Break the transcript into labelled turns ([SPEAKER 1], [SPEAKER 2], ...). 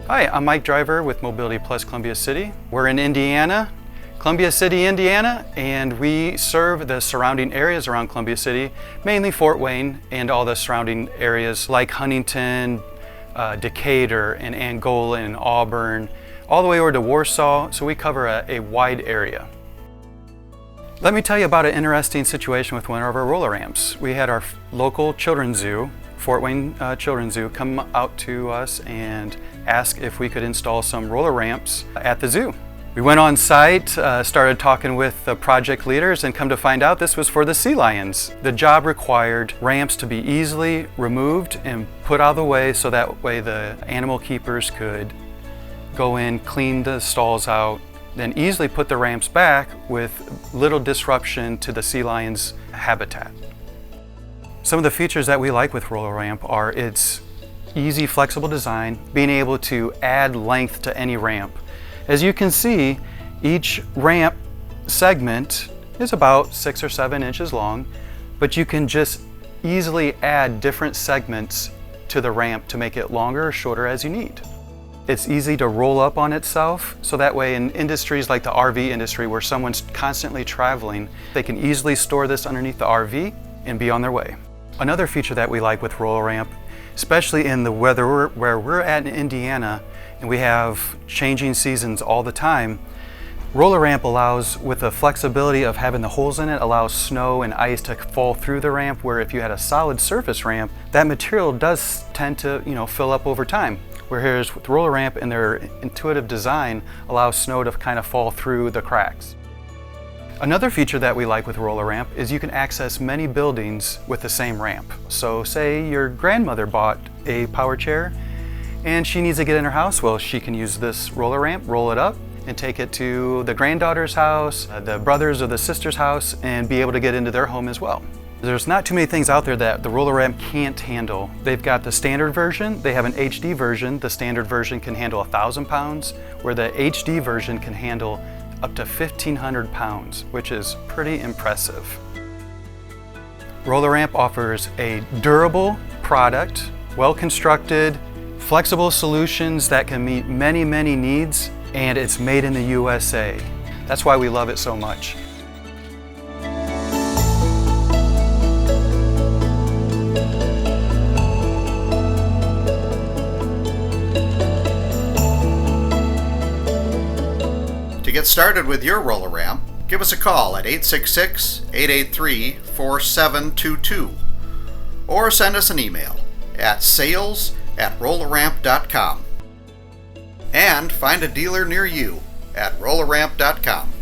[SPEAKER 1] Hi, I'm Mike Driver with Mobility Plus Columbia City. We're in Indiana, Columbia City, Indiana, and we serve the surrounding areas around Columbia City, mainly Fort Wayne and all the surrounding areas like Huntington, Decatur, and Angola, and Auburn, all the way over to Warsaw, so we cover a wide area. Let me tell you about an interesting situation with one of our roller ramps. We had our local children's zoo, Fort Wayne Children's Zoo, come out to us and ask if we could install some roller ramps at the zoo. We went on site, started talking with the project leaders, and come to find out this was for the sea lions. The job required ramps to be easily removed and put out of the way so that way the animal keepers could go in, clean the stalls out, then easily put the ramps back with little disruption to the sea lions' habitat. Some of the features that we like with roller ramp are its easy, flexible design, being able to add length to any ramp. As you can see, each ramp segment is about 6 or 7 inches long, but you can just easily add different segments to the ramp to make it longer or shorter as you need. It's easy to roll up on itself, so that way in industries like the RV industry where someone's constantly traveling, they can easily store this underneath the RV and be on their way. Another feature that we like with roller ramp, especially in the weather where we're at in Indiana and we have changing seasons all the time, roller ramp allows, with the flexibility of having the holes in it, allows snow and ice to fall through the ramp, where if you had a solid surface ramp, that material does tend to fill up over time. Whereas with roller ramp and their intuitive design allows snow to kind of fall through the cracks. Another feature that we like with roller ramp is you can access many buildings with the same ramp. So say your grandmother bought a power chair and she needs to get in her house, well, she can use this roller ramp, roll it up, and take it to the granddaughter's house, the brother's or the sister's house, and be able to get into their home as well. There's not too many things out there that the roller ramp can't handle. They've got the standard version, they have an HD version. The standard version can handle 1,000 pounds, where the HD version can handle up to 1,500 pounds, which is pretty impressive. Roller ramp offers a durable product, well-constructed, flexible solutions that can meet many, many needs, and it's made in the USA. That's why we love it so much.
[SPEAKER 2] To get started with your roller ramp, give us a call at 866-883-4722 or send us an email at sales@rollerramp.com and find a dealer near you at rollerramp.com.